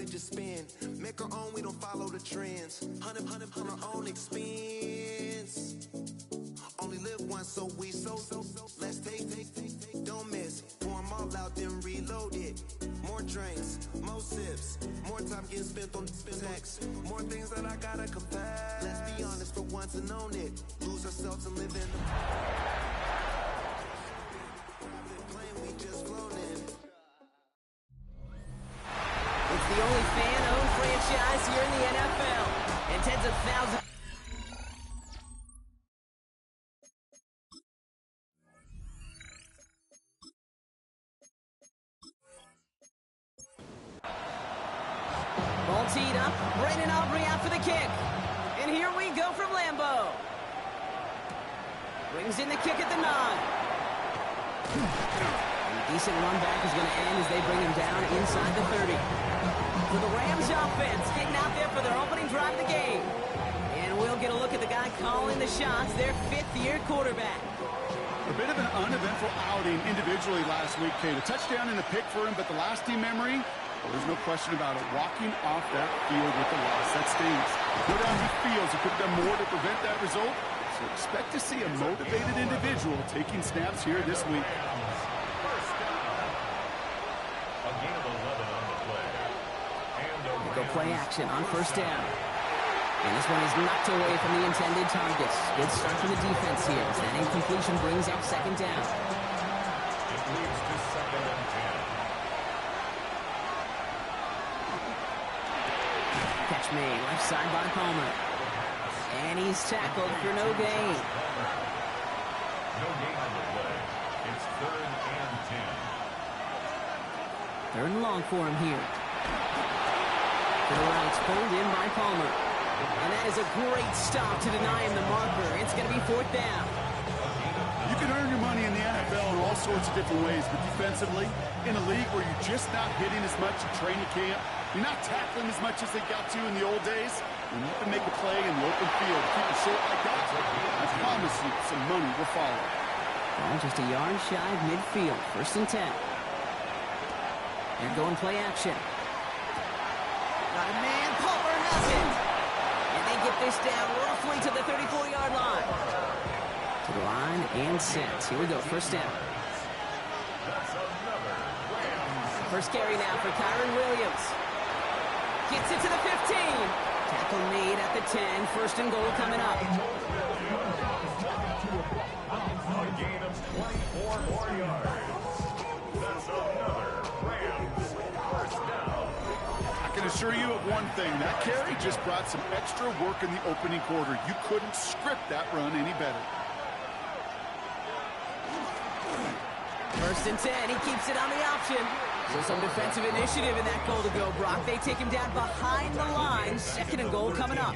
it just spin. Make our own, we don't follow the trends. Hundred on our own expense. Only live once, so let's take, don't miss. Pour 'em all out, then reload it. More drinks, more sips, more time getting spent on text. More things that I gotta confess. Let's be honest for once and own it. Lose ourselves and live in the plane we just flown in. It's the only fan-owned franchise here in the NFL, and tens of thousands. Ball teed up, Brandon Aubrey out for the kick. And here we go from Lambeau. Brings in the kick at the 9. A decent run back is going to end as they bring him down inside the 30. For the Rams offense, getting out there for their opening drive of the game. And we'll get a look at the guy calling the shots, their fifth-year quarterback. A bit of an uneventful outing individually last week, Kate. A touchdown and a pick for him, but the lasting memory, well, there's no question about it. Walking off that field with the loss, that stings. Go down he feels he could have done more to prevent that result. So expect to see a motivated individual taking snaps here this week. Go play action on first down. And this one is knocked away from the intended targets. Good start from the defense here as that incompletion brings up second down. It leads to 2nd and 10. Catch made, left side by Palmer. And he's tackled for no gain. No gain on the play. It's 3rd and 10. 3rd and long for him here. To the right, it's pulled in by Palmer. And that is a great stop to deny him the marker. It's going to be 4th down. You can earn your money in the NFL in all sorts of different ways, but defensively, in a league where you're just not hitting as much in training camp, you're not tackling as much as they got to in the old days, when you can make a play in the open field, keep it short like that, I promise you some money will follow. Well, just a yard shy of midfield. 1st and 10. They're going play action. Got a man, Palmer has it. And they get this down roughly to the 34-yard line. To the line and set. Here we go, 1st down. First carry now for Kyren Williams. Gets it to the 15. Tackle made at the 10. 1st and goal coming up. A gain of 24 more yards. That's another Rams 1st down. I can assure you of one thing. That carry just brought some extra work in the opening quarter. You couldn't script that run any better. 1st and 10. He keeps it on the option. So some defensive initiative in that goal to go, Brock. They take him down behind the line. 2nd and goal coming up.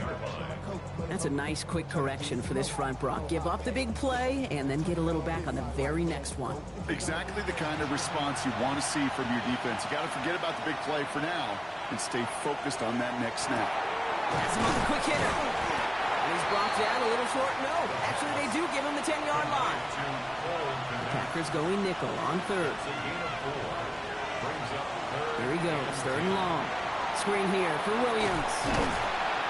That's a nice quick correction for this front, Brock. Give up the big play and then get a little back on the very next one. Exactly the kind of response you want to see from your defense. You got to forget about the big play for now and stay focused on that next snap. That's him on the quick hitter. And he's brought down a little short. No, actually they do give him the 10-yard line. The Packers going nickel on 3rd. Here he goes, 3rd and long. Screen here for Williams.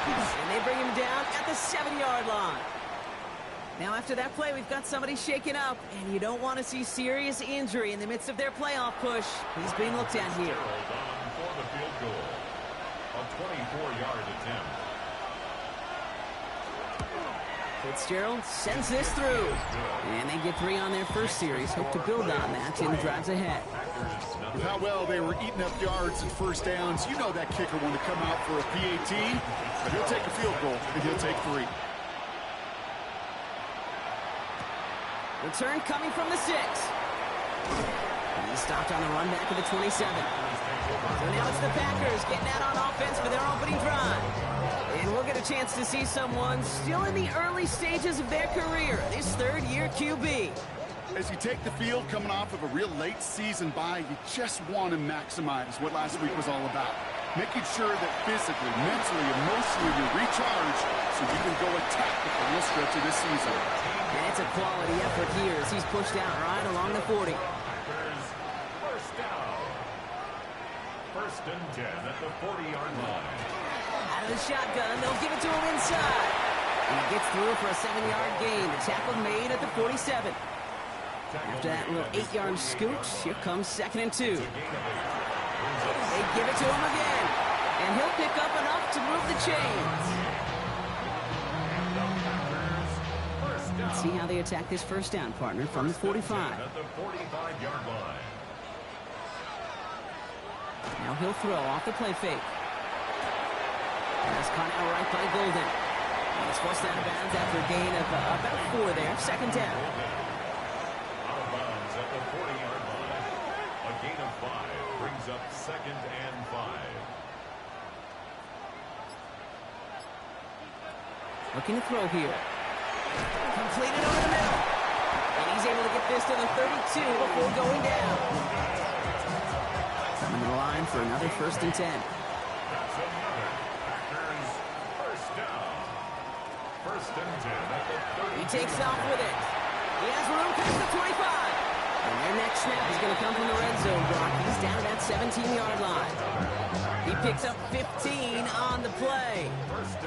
And they bring him down at the 7-yard line. Now after that play, we've got somebody shaken up, and you don't want to see serious injury in the midst of their playoff push. He's being looked at here. For the field goal. A 24-yard attempt. Fitzgerald sends this through. And they get 3 on their first series. Hope to build on that in the drives ahead. With how well they were eating up yards and 1st downs, you know that kicker wanted to come out for a PAT, but he'll take a field goal, and he'll take 3. Return coming from the 6. He stopped on the run back of the 27. So now it's the Packers getting out on offense for their opening drive. And we'll get a chance to see someone still in the early stages of their career, this 3rd-year QB. As you take the field coming off of a real late season bye, you just want to maximize what last week was all about. Making sure that physically, mentally, emotionally you recharge so you can go attack the final stretch of this season. And it's a quality effort here as he's pushed out right along the 40. First First and 10 at the 40-yard line. Out of the shotgun, they'll give it to him inside. And he gets through for a 7-yard gain. The tackle made at the 47. After that little 8-yard scoot, here comes 2nd and 2. They give it to him again. And he'll pick up enough to move the chains. Let's see how they attack this first down, partner, from the 45. At the 45-yard line. Now he'll throw off the play fake. That's caught out right by Golden. He's forced out of bounds after a gain of about 4 there. 2nd down. Out of bounds at the 40-yard line. A gain of 5 brings up 2nd and 5. Looking to throw here. Completed over the middle. And he's able to get this to the 32 before going down. Coming to the line for another 1st and 10. That's another Packers first down. 1st and 10 at the 30. He takes off with it. He has room past the 25. And their next snap is going to come from the red zone block. He's down at that 17-yard line. He picks up 15 on the play.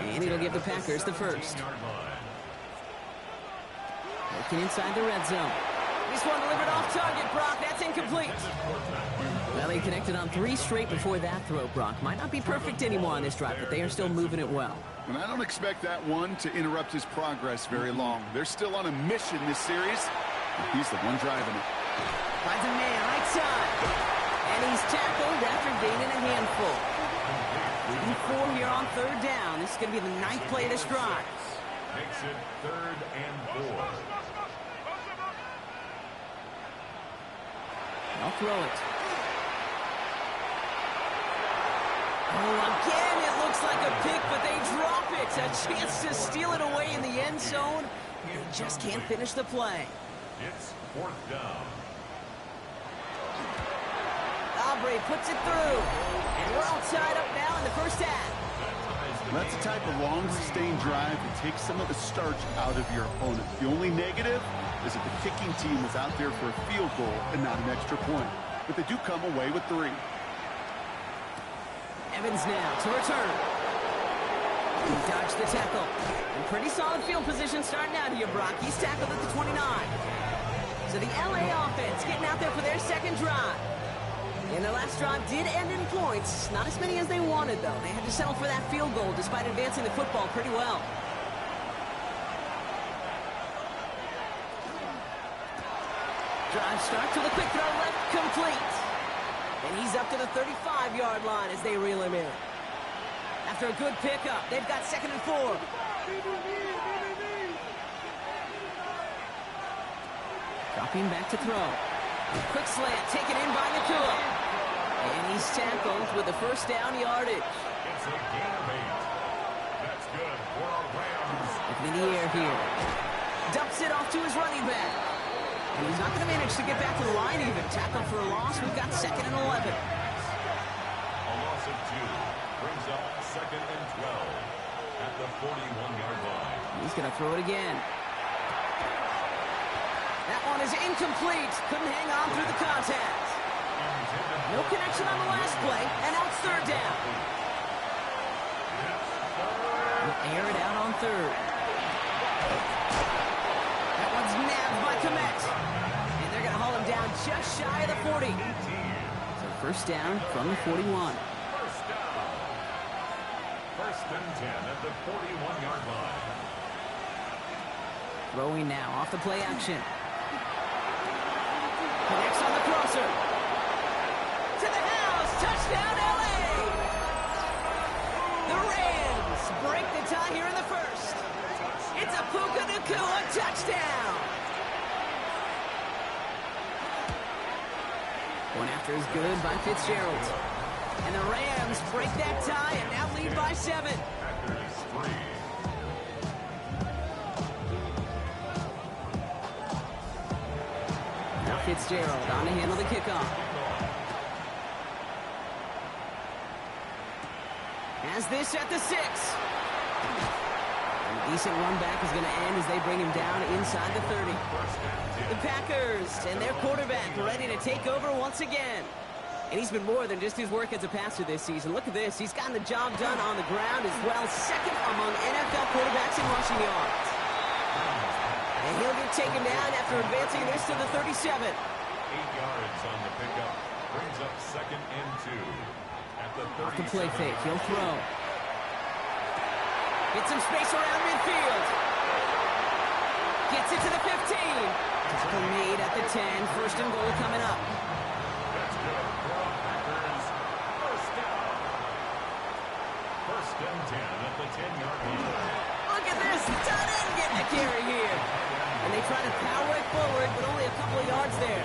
And it'll give the Packers the first. Looking inside the red zone. This one delivered off target, Brock. That's incomplete. Well, he connected on 3 straight before that throw, Brock. Might not be perfect anymore on this drive, but they are still moving it well. And I don't expect that one to interrupt his progress very long. They're still on a mission this series. He's the one driving it. Finds a man right side. And he's tackled after gaining a handful. 4 here on 3rd down. This is going to be the 9th play of this drive. Makes it 3rd and 4. I'll throw it. Oh, again, it looks like a pick, but they drop it. A chance to steal it away in the end zone. They just can't finish the play. It's 4th down. Aubrey puts it through. And we're all tied up now in the first half. That's the type of long, sustained drive that takes some of the starch out of your opponent. The only negative is that the kicking team is out there for a field goal and not an extra point. But they do come away with 3. Evans now to return. He dodged the tackle. And pretty solid field position starting out here, Brock. He's tackled at the 29. So the LA offense getting out there for their 2nd drive. And their last drive did end in points. Not as many as they wanted, though. They had to settle for that field goal despite advancing the football pretty well. Drive starts with a quick throw left, complete. And he's up to the 35-yard line as they reel him in. After a good pickup, they've got 2nd and 4. Dropping back to throw. Quick slant taken in by Nakua. And he's tackled with the 1st down yardage. It's a gain of 8. That's good for our Rams. Looking in the air here. Dumps it off to his running back. And he's not going to manage to get back to the line even. Tackled for a loss. We've got 2nd and 11. A loss of 2 brings up 2nd and 12 at the 41-yard line. He's going to throw it again. That one is incomplete. Couldn't hang on through the contact. No connection on the last play, and now it's 3rd down. We'll air it out on 3rd. That one's nabbed by Kmet. And they're going to haul him down just shy of the 40. So 1st down from the 41. First down. 1st and 10 at the 41-yard line. Throwing now off the play action. Connects on the crosser. To the house. Touchdown, LA. The Rams break the tie here in the 1st. It's a Puka Nakua touchdown. One after is good by Fitzgerald. And the Rams break that tie and now lead by 7. Packers 3. Now Fitzgerald on to handle the kickoff. Has this at the 6. A decent run back is going to end as they bring him down inside the 30. The Packers and their quarterback ready to take over once again. And he's been more than just his work as a passer this season. Look at this. He's gotten the job done on the ground as well. Second among NFL quarterbacks in rushing yards. And he'll get taken down after advancing this to the 37. 8 yards on the pickup. Brings up second and 2. At the 37. Off the play fake. He'll throw. Get some space around midfield. Gets it to the 15. Tackle made at the 10. First and goal coming up. That's good. Packers. First down. First and 10 at the 10-yard line. Look at this. The tight end getting the carry here. And they try to power it forward, but only a couple of yards there.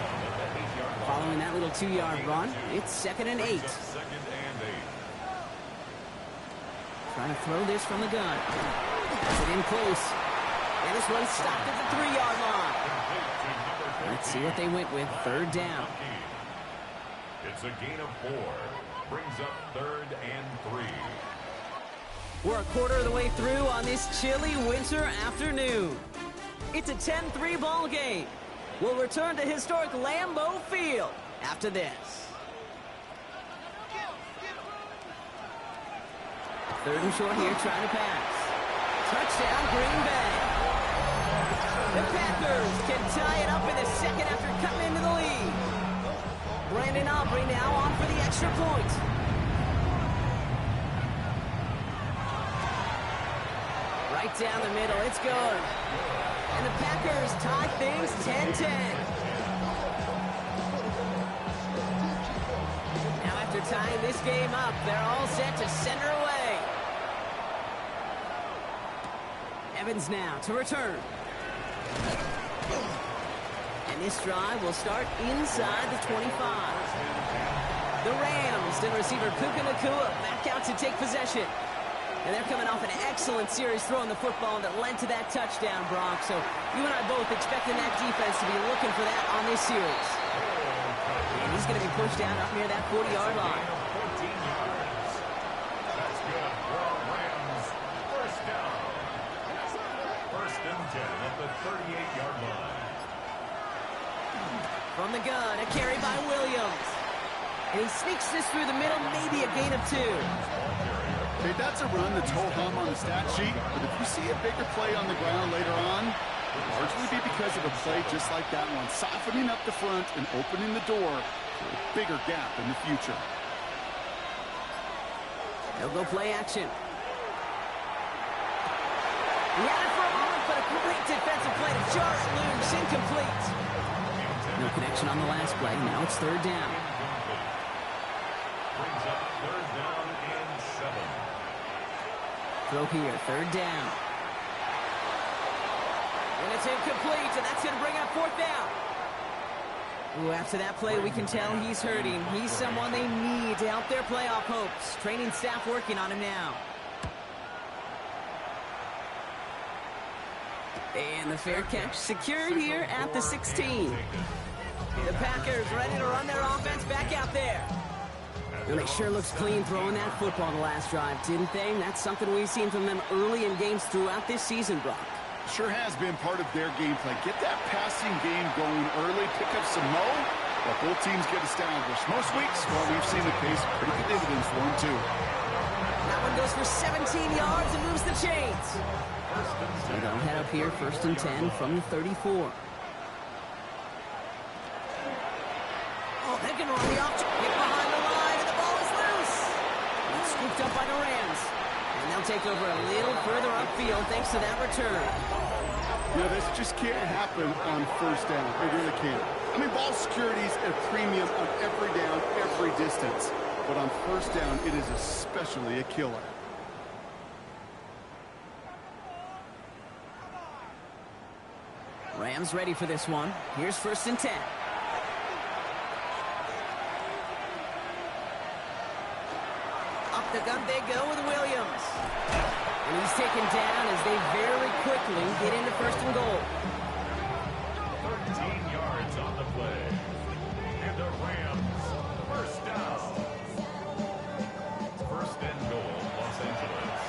Following that little 2-yard run, it's second and 8. Second and 8. Trying to throw this from the gun. Has it in close. And this one stopped at the 3-yard line. Let's see what they went with. Third down. It's a gain of 4. Brings up third and 3. We're a quarter of the way through on this chilly winter afternoon. It's a 10-3 ball game. We'll return to historic Lambeau Field after this. Third and short here, trying to pass. Touchdown, Green Bay. The Packers can tie it up in the second after cutting into the lead. Brandon Aubrey now on for the extra point. Right down the middle, it's good. And the Packers tie things 10-10. Now after tying this game up, they're all set to send her away. Evans now to return. And this drive will start inside the 25. The Rams and receiver Puka Nacua back out to take possession. And they're coming off an excellent series throwing the football that led to that touchdown, Brock. So you and I both expecting that defense to be looking for that on this series. And he's going to be pushed down up near that 40-yard line. 14 yards. That's good for Rams. First down. First and 10 at the 38-yard line. From the gun, a carry by Williams. And he sneaks this through the middle, maybe a gain of 2. Hey, that's a run that's ho-hum on the stat sheet, but if you see a bigger play on the ground later on, it'll largely be because of a play just like that one, softening up the front and opening the door for a bigger gap in the future. They'll go play action. He had it for a moment, but a great defensive play to jar it loose, incomplete. No connection on the last play. Now it's third down. Brings up third down and 7. Throw here, third down. And it's incomplete, and that's going to bring up fourth down. Ooh, after that play, we can tell he's hurting. He's someone they need to help their playoff hopes. Training staff working on him now. And the fair catch secured here at the 16. The Packers ready to run their offense back out there. And they sure looks clean throwing that football the last drive, didn't they? That's something we've seen from them early in games throughout this season, Brock. Sure has been part of their game plan. Get that passing game going early, pick up some mo, while both teams get established. Most weeks, well, we've seen the case, pretty good dividends for them, too. That one goes for 17 yards and moves the chains. So they'll head up here, first and 10 from the 34. Oh, they can run the off. Get behind the line, and the ball is loose. It's scooped up by the Rams. And they'll take over a little further upfield thanks to that return. Yeah, this just can't happen on first down. It really can't. I mean, ball security's a premium on every down, every distance. But on first down, it is especially a killer. Rams ready for this one. Here's first and 10. Up the gun they go with Williams. And he's taken down as they very quickly get into first and goal. 13 yards on the play. And the Rams, first down. First and goal, Los Angeles.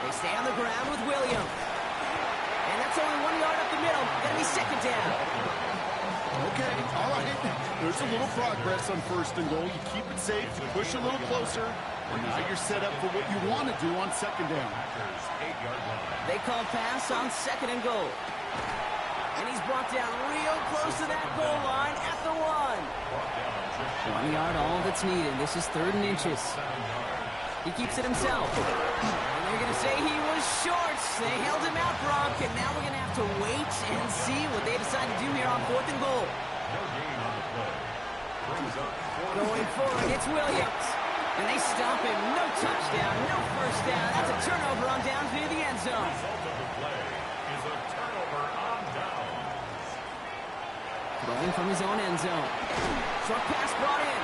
They stay on the ground with Williams. And they're It's only 1 yard up the middle. Gonna be second down. Okay, all right. There's a little progress on first and goal. You keep it safe, you push a little closer, and now you're set up for what you want to do on second down. Packers 8-yard line. They call pass on second and goal. And he's brought down real close to that goal line at the 1. Brought down just 1 yard, all that's needed. This is 3rd and inches. 7 yards. He keeps it himself. And they're going to say he was short. They held him out, Brock, and now we're going to have to wait and see what they decide to do here on 4th and goal. No gain on the play. Brings up 4th. Going forward, it's Williams. And they stop him. No touchdown, no first down. That's a turnover on downs near the end zone. Result of the play is a turnover on downs. Throwing from his own end zone. Short pass brought in.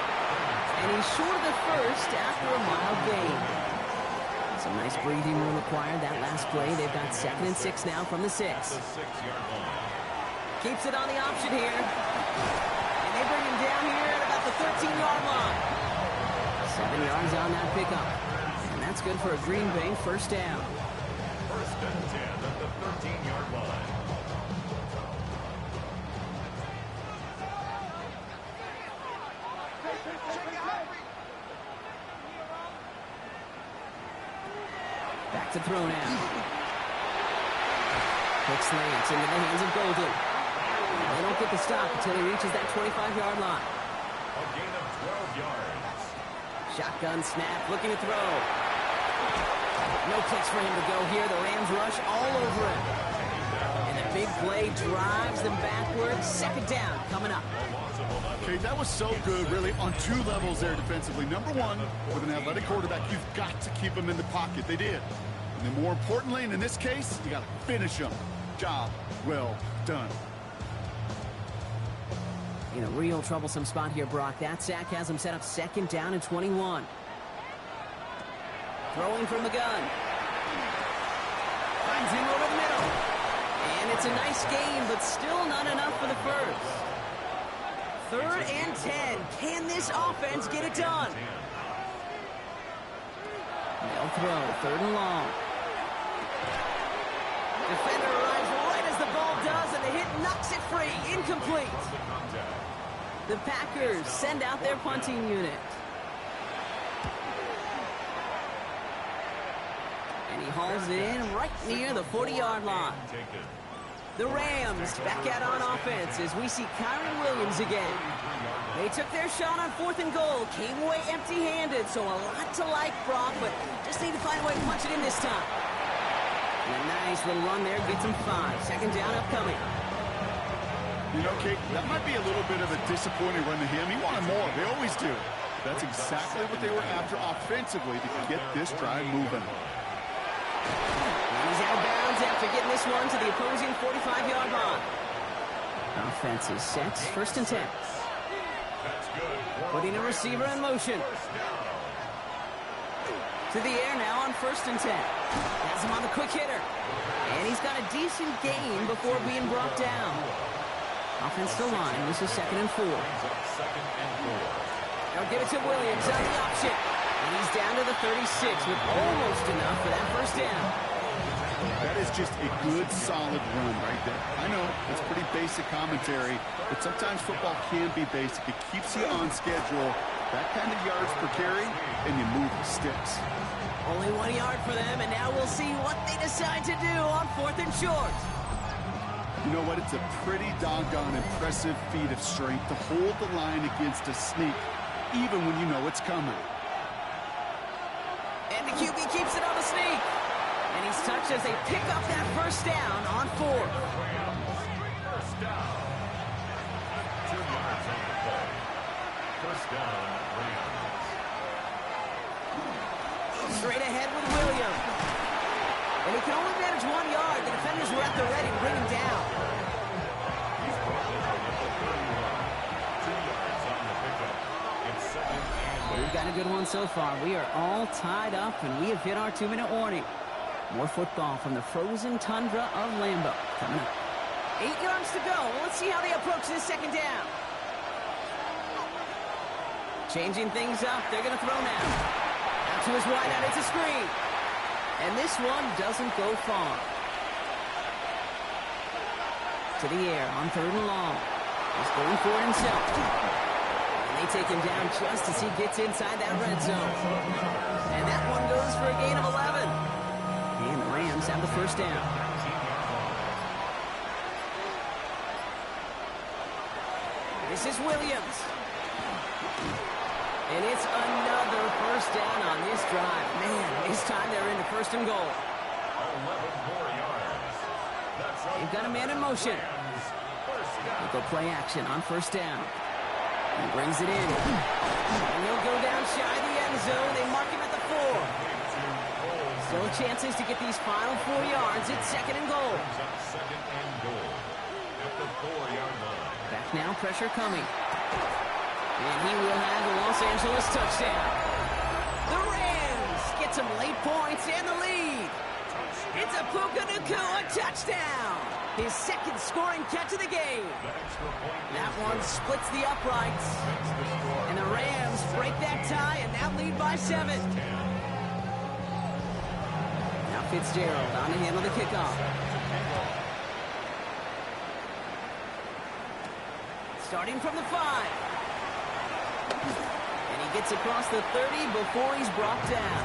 And he's short of the first after a mild gain. Some nice breathing room required that last play. They've got 2nd and 6 now from the 6. The 6-yard line. Keeps it on the option here. And they bring him down here at about the 13-yard line. 7 yards on that pickup. And that's good for a Green Bay first down. First and 10 at the 13-yard line. Back to throw now. Quick slants into the hands of Golden. They don't get the stop until he reaches that 25-yard line. A gain of 12 yards. Shotgun snap, looking to throw. No place for him to go here. The Rams rush all over him. And the big play drives them backwards. Second down coming up. Okay, that was so good, really, on 2 levels there defensively. Number one, with an athletic quarterback, you've got to keep him in the pocket. They did. And then more importantly, and in this case, you got to finish him. Job well done. In a real troublesome spot here, Brock. That sack has him set up second down and 21. Throwing from the gun. Finds him over the middle. And it's a nice gain, but still not enough for the first. 3rd and 10. Can this offense get it done? They'll throw. 3rd and long. Defender arrives right as the ball does, and the hit knocks it free. Incomplete. The Packers send out their punting unit. And he hauls it in right near the 40-yard line. The Rams back out on offense as we see Kyren Williams again. They took their shot on 4th and goal, came away empty-handed, so a lot to like, Brock, but just need to find a way to punch it in this time. And a nice little run there gets him 5. Second down upcoming. You know, Kate, that might be a little bit of a disappointing run to him. He wanted more. They always do. That's exactly what they were after offensively to get this drive moving. And he's out of bounds after getting this one to the opposing 45-yard line. Offense is set. 1st and 10. Putting a receiver in motion. To the air now on 1st and 10. Has him on the quick hitter. And he's got a decent gain before being brought down. Offense still line. This is 2nd and 4. They'll give it to Williams on the option. And he's down to the 36 with almost enough for that first down. That is just a good, solid run right there. I know, it's pretty basic commentary, but sometimes football can be basic. It keeps you on schedule, that kind of yards per carry, and you move the sticks. Only 1 yard for them, and now we'll see what they decide to do on 4th and short. You know what? It's a pretty doggone impressive feat of strength to hold the line against a sneak, even when you know it's coming. And the QB keeps it on the sneak. And he's touched as they pick up that first down on 4. First down. 2 yards on the play. First down, Rams. Straight ahead with Williams. And he can only manage 1 yard. The defenders were at the ready to bring him down. He's brought in at the 31. 2 yards on the pickup. It's 2nd and 8. We've got a good one so far. We are all tied up, and we have hit our 2-minute warning. More football from the frozen tundra of Lambeau coming up. 8 yards to go. Let's see how they approach this second down. Changing things up. They're going to throw now. Out to his wideout. It's a screen. And this one doesn't go far. to the air on 3rd and long. He's going for it himself. And they take him down just as he gets inside that red zone. And that one goes for a gain of 11. And the Rams have the first down. This is Williams. And it's another first down on this drive. Man, this time they're into 1st and goal. 11 more yards. They've got a man in motion. They'll go play action on 1st down. He brings it in. And he'll go down shy of the end zone. They mark him at the 4. Still chances to get these final 4 yards. It's 2nd and goal. Second and goal at the 4-yard line. Back now, pressure coming. And he will have the Los Angeles touchdown. The Rams get some late points and the lead. It's a Puka Nacua touchdown. His 2nd scoring catch of the game. That one splits the uprights. And the Rams break that tie and now lead by 7. Now Fitzgerald on to handle the kickoff. Starting from the 5. And he gets across the 30 before he's brought down.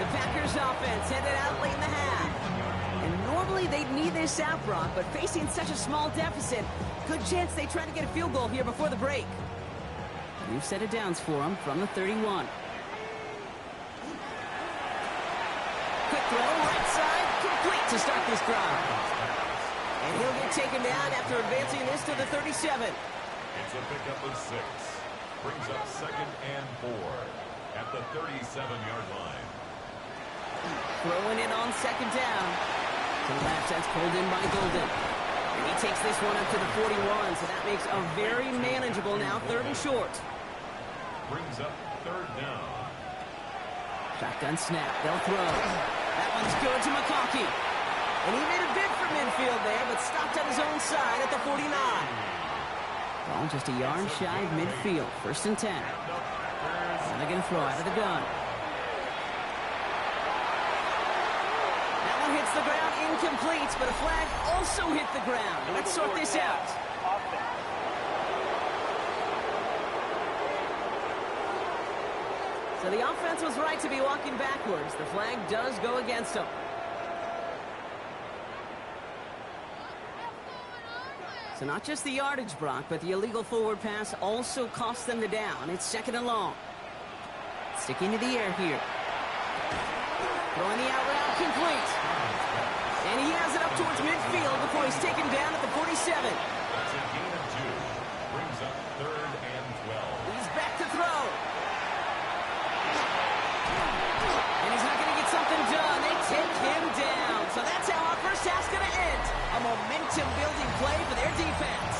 The Packers offense headed out late in the half. And normally they'd need this out, Brock, but facing such a small deficit, good chance they try to get a field goal here before the break. New set of downs for him from the 31. Quick throw, right side, complete to start this drive. And he'll get taken down after advancing this to the 37. It's a pickup of 6. Brings up 2nd and 4 at the 37-yard line. Throwing it on 2nd down. To the left, that's pulled in by Golden. And he takes this one up to the 41, so that makes a very manageable now 3rd and short. Brings up 3rd down. Shotgun snap, they'll throw. That one's good to McConkey. And he made a bid for midfield there, but stopped on his own side at the 49. Ball just a yard shy of midfield. 1st and 10. And they're going to throw out of the gun. That one hits the ground, incomplete, but a flag also hit the ground. Let's sort this out. So the offense was right to be walking backwards. The flag does go against them. So not just the yardage, Brock, but the illegal forward pass also cost them the down. It's 2nd and long. Sticking to the air here. Throwing the out route, complete. And he has it up towards midfield before he's taken down at the 47. That's a gain of 2. Brings up 3rd and 12. He's back to throw. And he's not going to get something done. They take him down. So that's how our first half's going to end. A momentum-building play for their defense.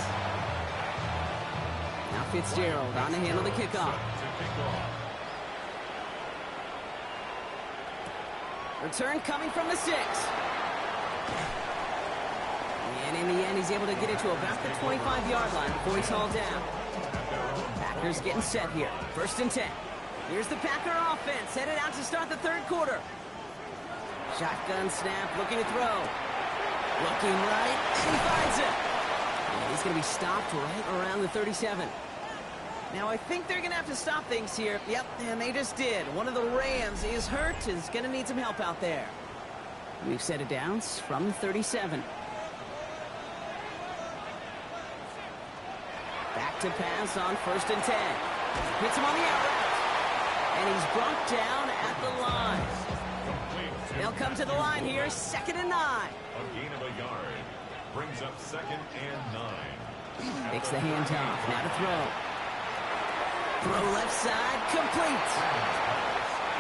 Now Fitzgerald on to handle the kickoff. Return coming from the 6. And in the end, he's able to get it to about the 25-yard line before he's hauled down. Packers getting set here. 1st and 10. Here's the Packer offense headed out to start the 3rd quarter. Shotgun snap, looking to throw. Looking right, and he finds it. And he's going to be stopped right around the 37. Now, I think they're going to have to stop things here. Yep, and they just did. One of the Rams is hurt, is going to need some help out there. We've set it downs from the 37. Back to pass on 1st and 10. Hits him on the out route. And he's brought down at the line. They'll come to the line here, 2nd and 9. A gain of a yard. Brings up 2nd and 9. Takes the handoff. Now to throw. Throw left side, complete.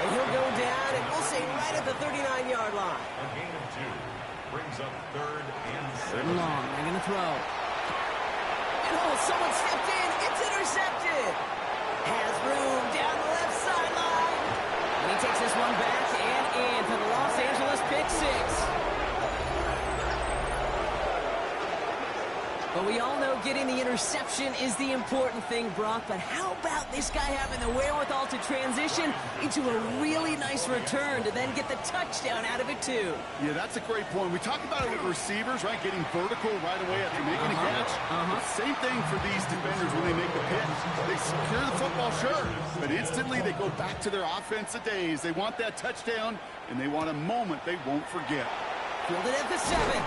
And he'll go down, and we'll say right at the 39-yard line. A gain of 2. Brings up 3rd and 3rd and long. They're going to throw. And someone stepped in. It's intercepted. Has room down the left sideline. And he takes this one back and in for the Los Angeles pick 6. But we all know getting the interception is the important thing, Brock. But how about this guy having the wherewithal to transition into a really nice return to then get the touchdown out of it, too? Yeah, that's a great point. We talk about it with receivers, right? Getting vertical right away after making a catch. Same thing for these defenders when they make the pitch. They secure the football, sure, but instantly they go back to their offensive days. They want that touchdown, and they want a moment they won't forget. Fielded at the 7.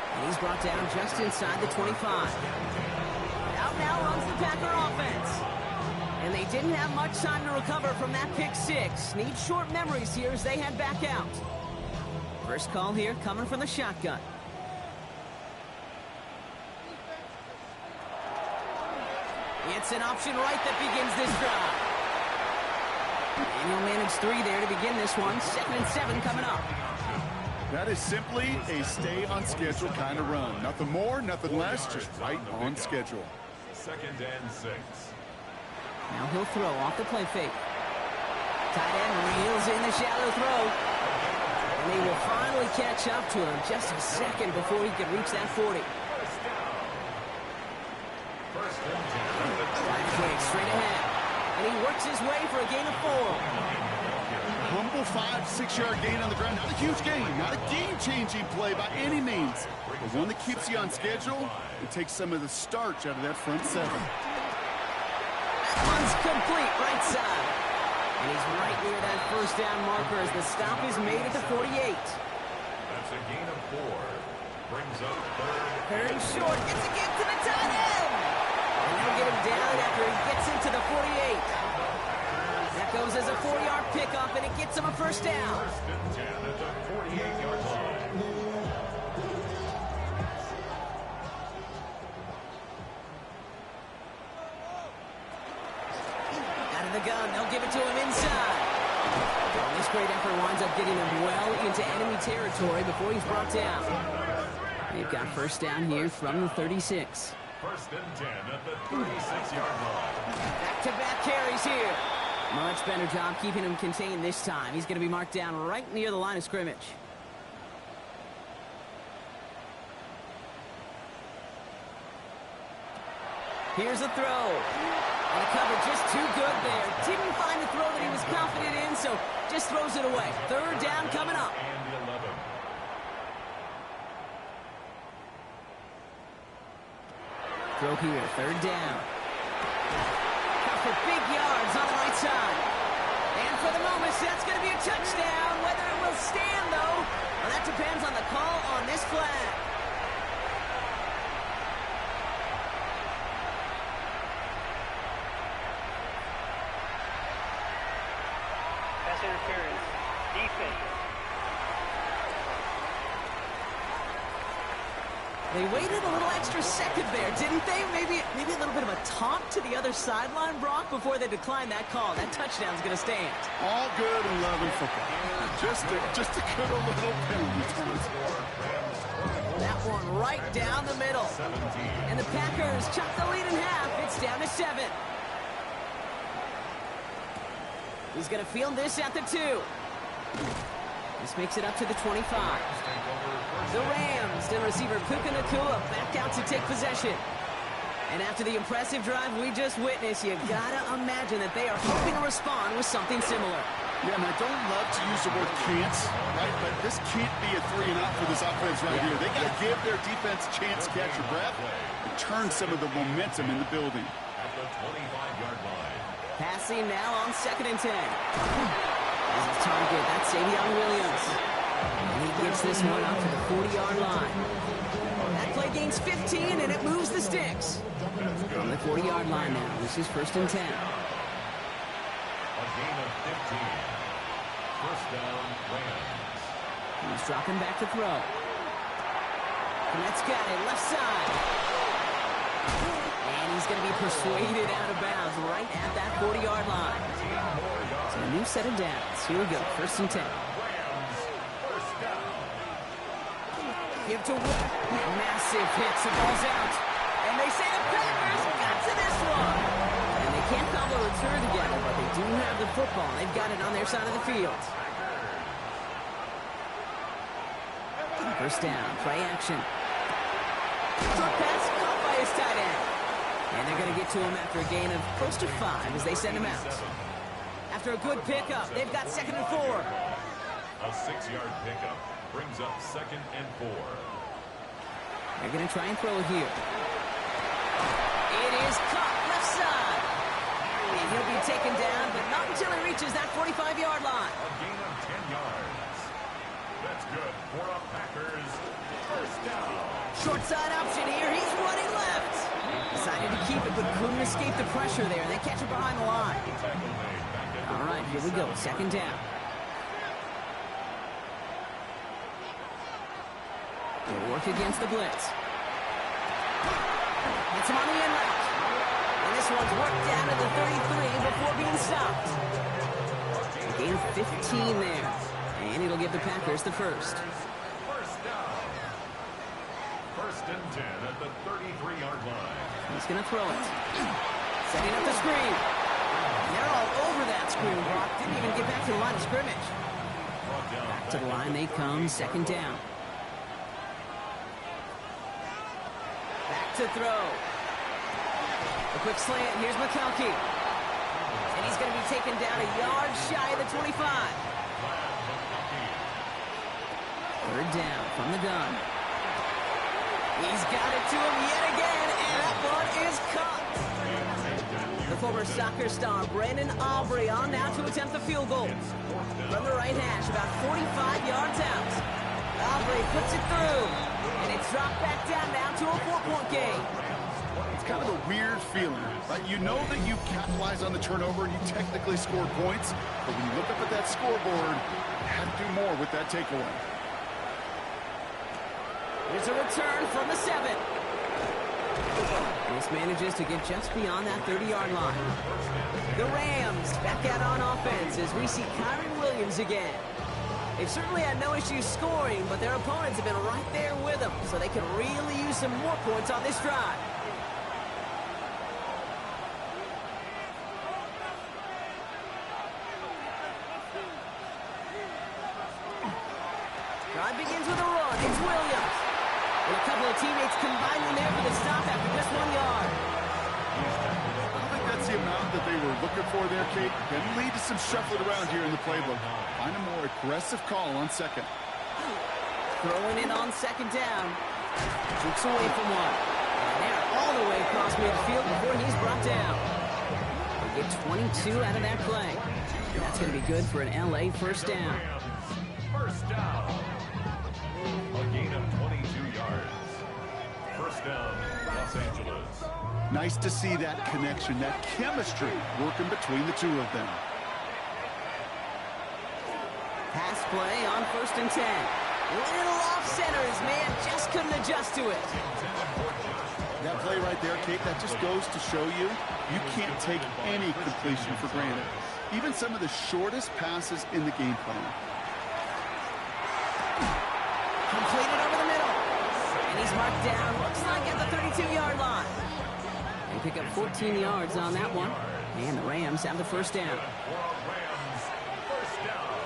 And he's brought down just inside the 25. Out now runs the Packer offense. And they didn't have much time to recover from that pick 6. Need short memories here as they head back out. First call here coming from the shotgun. It's an option right that begins this drive. And he'll manage 3 there to begin this one. 2nd and 7 coming up. That is simply a stay-on-schedule kind of run. Nothing more, nothing less, just right on schedule. 2nd and 6. Now he'll throw off the play fake. Tight end reels in the shallow throw. And they will finally catch up to him just a second before he can reach that 40. First and 10. Right quick, straight ahead. And he works his way for a gain of 4. Humble 5-6-yard gain on the ground. Not a huge gain, not a game-changing play by any means, but one that keeps you on schedule and takes some of the starch out of that front 7. That one's complete, right side. And he's right near that first down marker as the stop is made at the 48. That's a gain of 4. Brings up 3rd. Third and short, gets a gift to the tight end. And they'll get him down after he gets into the 48. That goes as a 4-yard pickup, and it gets him a first down. First and 10 at the 48-yard line. Out of the gun, they'll give it to him inside. Well, this great effort winds up getting him well into enemy territory before he's brought down. They've got first down here from the 36. First and 10 at the 36-yard line. Back-to-back carries here. Much better job keeping him contained this time. He's going to be marked down right near the line of scrimmage. Here's a throw. And the cover just too good there. Didn't find the throw that he was confident in, so just throws it away. 3rd down coming up. And the 11. Throw here, 3rd down. For big yards on the right side. And for the moment, that's going to be a touchdown. Whether it will stand, though, well, that depends on the call on this flag. Pass interference. Defense. They waited a little extra second there, didn't they? Maybe a little bit of a taunt to the other sideline, Brock, before they declined that call. That touchdown's going to stand. All good in love and football. Just a good little penalty. That one right down the middle. And the Packers chop the lead in half. It's down to 7. He's going to field this at the 2. This makes it up to the 25. The Rams and receiver Puka Nacua back out to take possession. And after the impressive drive we just witnessed, you gotta imagine that they are hoping to respond with something similar. Yeah, and I don't love to use the word can't, right? But this can't be a 3-and-out for this offense right here. They got to give their defense a chance to catch your breath and turn some of the momentum in the building. At the 25-yard line. Passing now on 2nd and 10. This is target. That's Savion Williams. And he gets this one up to the 40-yard line. That play gains 15, and it moves the sticks. On the 40-yard line now. This is 1st and 10. A gain of 15. First down, Rams. He's dropping back to throw. Fournette's got it, left side. And he's going to be persuaded out of bounds right at that 40-yard line. So a new set of downs. Here we go, 1st and 10. Give to Wood. Massive hits. The ball's out. And they say the Packers got to this one. And they can't cobble a return together, but they do have the football. They've got it on their side of the field. First down. Play action. Short pass caught by his tight end. And they're going to get to him after a gain of close to 5 as they send him out. After a good pickup, they've got 2nd and 4. A 6-yard pickup brings up 2nd and 4. They're going to try and throw it here. It is caught left side. And he'll be taken down, but not until he reaches that 45-yard line. A gain of 10 yards. That's good for a Packers first down. Short side option here. He's running left. Decided to keep it, but couldn't escape the pressure there. They catch it behind the line. Tackle made back at All right, here we go. 2nd down. They work against the blitz. Hits him on the end route. And this one's worked down to the 33 before being stopped. A gain of 15 there. And it'll give the Packers the first. First down. 1st and 10 at the 33-yard line. He's going to throw it. Setting up the screen. And they're all over that screen, Brock. Didn't even get back to the line of scrimmage. Brought down Back to the line they come, 2nd down. Back to throw. A quick slant. Here's McConkey. And he's going to be taken down a yard shy of the 25. 3rd down from the gun. He's got it to him yet again, and that one is caught. The former soccer star, Brandon Aubrey, on now to attempt the field goal. From the right hash, about 45 yards out. Aubrey puts it through, and it's dropped back down now to a 4-point game. It's kind of a weird feeling, right? You know that you capitalize on the turnover and you technically scored points, but when you look up at that scoreboard, you have to do more with that takeaway. Here's a return from the 7. This manages to get just beyond that 30-yard line. The Rams back out on offense as we see Kyren Williams again. They've certainly had no issues scoring, but their opponents have been right there with them, so they can really use some more points on this drive. Drive begins with a run. It's Williams. And a couple of teammates combining there for the stop after just 1 yard. I think that's the amount that they were looking for there, Kate. Can lead to some shuffling around here in the playbook. Find a more aggressive call on 2nd. Throwing it on 2nd down. Jukes away from one. And they're all the way across midfield before he's brought down. They get 22 out of that play. And that's going to be good for an LA first down. First down. A gain of 22 yards. First down, Los Angeles. Nice to see that connection, that chemistry working between the two of them. Pass play on 1st and 10. Little off center. His man just couldn't adjust to it. That play right there, Kate, that just goes to show you can't take any completion for granted. Even some of the shortest passes in the game plan. Completed over the middle. And he's marked down, looks like at the 32-yard line. They pick up 14 yards on that one. And the Rams have the first down. Rams, first down.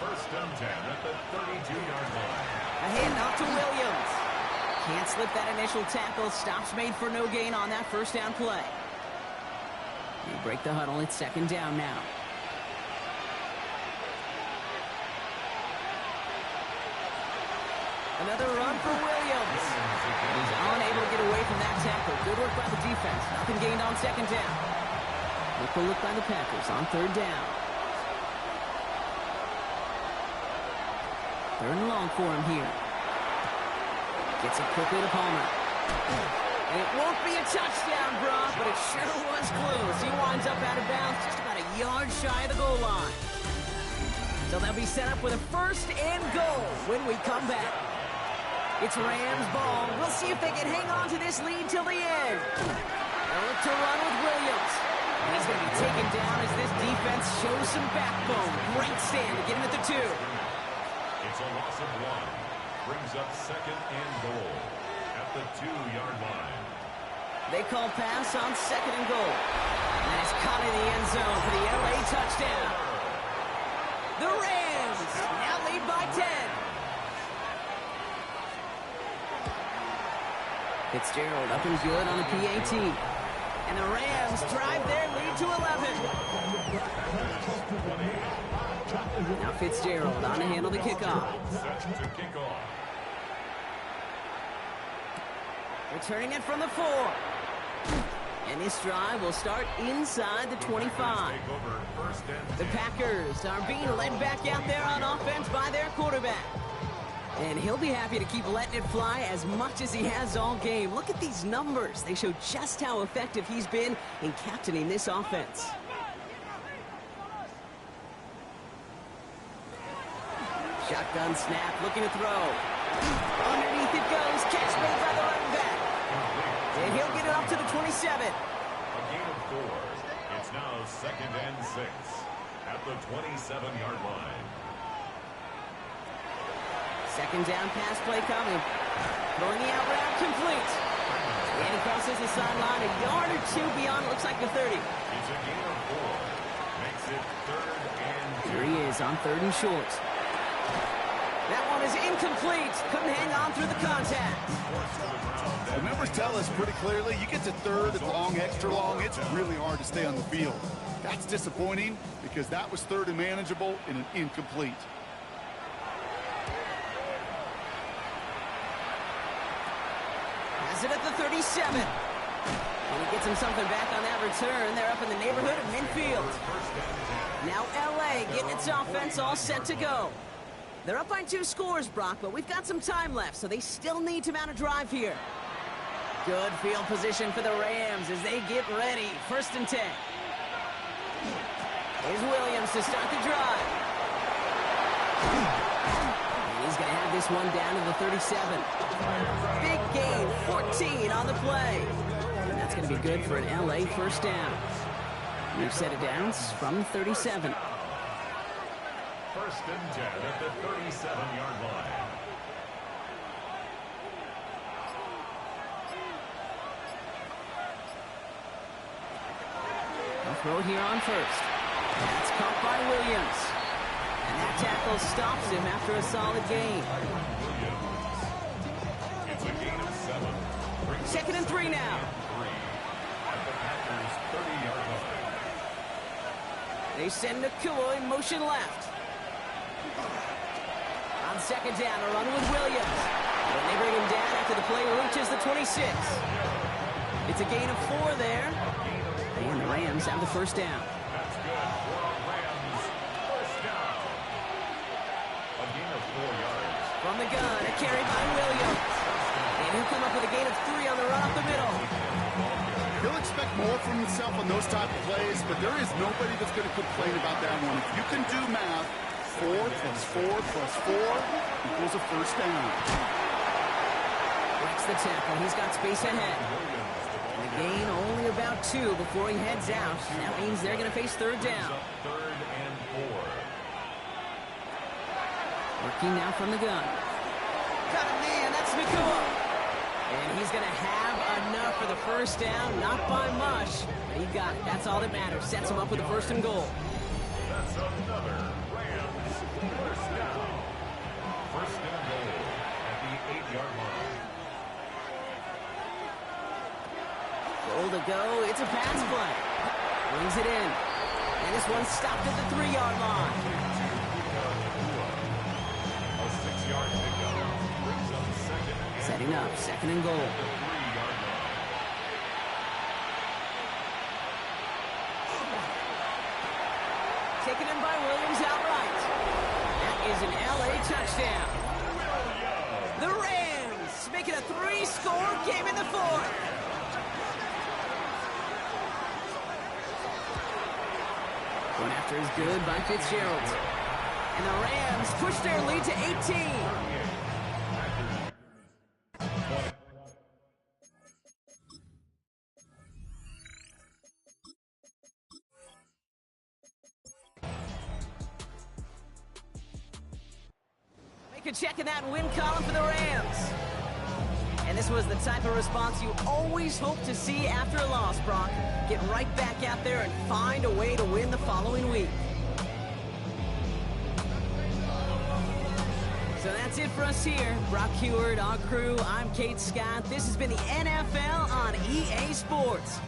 1st and 10 at the 32-yard line. A handoff to Williams. Can't slip that initial tackle. Stops made for no gain on that first down play. They break the huddle. It's 2nd down now. Another run for Williams. He's unable to get away from that tackle. Good work by the defense. Nothing gained on 2nd down. Look the look by the Packers on 3rd down. 3rd and long for him here. Gets it quickly to Palmer. And it won't be a touchdown, Brock, but it sure was close. He winds up out of bounds just about a yard shy of the goal line. So they'll be set up with a 1st and goal when we come back. It's Rams ball. We'll see if they can hang on to this lead till the end. They'll look to run with Williams. And he's going to be taken down as this defense shows some backbone. Great stand to get him at the 2. It's a loss of 1. Brings up 2nd and goal at the 2-yard line. They call pass on 2nd and goal. And it's caught in the end zone for the LA touchdown. The Rams now lead by 10. Fitzgerald up and good on the PAT. And the Rams drive their lead to 11. Now Fitzgerald on to handle the kickoff. Set to kick off. Returning it from the 4. And this drive will start inside the 25. Take over first and The Packers are being led back out there on offense by their quarterback. And he'll be happy to keep letting it fly as much as he has all game. Look at these numbers. They show just how effective he's been in captaining this offense. Shotgun snap, looking to throw. Underneath it goes, catch made by the running back. And he'll get it up to the 27. A gain of 4. It's now second and 6 at the 27-yard line. Second down pass play coming. Throwing the out route complete. And he crosses the sideline a yard or two beyond, looks like the 30. It's a gain of 4. Makes it third and 2. Here he is on 3rd and short. That one is incomplete. Couldn't hang on through the contact. The numbers tell us pretty clearly, you get to 3rd and long, extra long, it's really hard to stay on the field. That's disappointing because that was 3rd and manageable and an incomplete. Has it at the 37. And he gets him something back on that return. They're up in the neighborhood of midfield. Now LA getting its offense all set to go. They're up by 2 scores, Brock, but we've got some time left, so they still need to mount a drive here. Good field position for the Rams as they get ready. 1st and 10. Here's Williams to start the drive. And he's going to have this one down to the 37. Big gain, 14 on the play. And that's going to be good for an LA first down. We've set it down from 37. 1st and 10 at the 37-yard line. They'll throw it here on 1st. That's caught by Williams. And that tackle stops him after a solid gain. It's a gain of 7. 2nd and 3 now. 3 at the Packers' 30-yard line. They send Nakua in motion left. On 2nd down, a run with Williams. And they bring him down after the play reaches the 26. It's a gain of 4 there. And the Rams have the first down. That's good for a Rams first down. A gain of 4 yards. From the gun, a carry by Williams. And he'll come up with a gain of 3 on the run up the middle. He'll expect more from himself on those type of plays, but there is nobody that's going to complain about that one. If you can do math, 4 plus 4 plus 4 equals a first down. Breaks the tackle. He's got space ahead. And the gain only about 2 before he heads out. That means they're going to face 3rd down. Third and 4. Working now from the gun. Got a man. That's Nakua. And he's going to have enough for the first down. Not by much, but he got it. That's all that matters. Sets him up with a 1st and goal. That's another Rams first down. 1st and goal at the 8-yard line. Goal to go. It's a pass play. Brings it in. And this one's stopped at the 3-yard line. A 6-yard pickup brings up 2nd and Setting up. 2nd and goal. 3-yard line. Taken in by Williams outright. That is an LA touchdown. The Rams making a 3-score game in the 4th. Going after is good by Fitzgerald. And the Rams push their lead to 18. Make a check in that win column for the Rams. And this was the type of response you always hope to see after a loss, Brock. Get right back out there and find a way to win the following week. So that's That's it for us here. Brock Heward, our crew, I'm Kate Scott. This has been the NFL on EA Sports.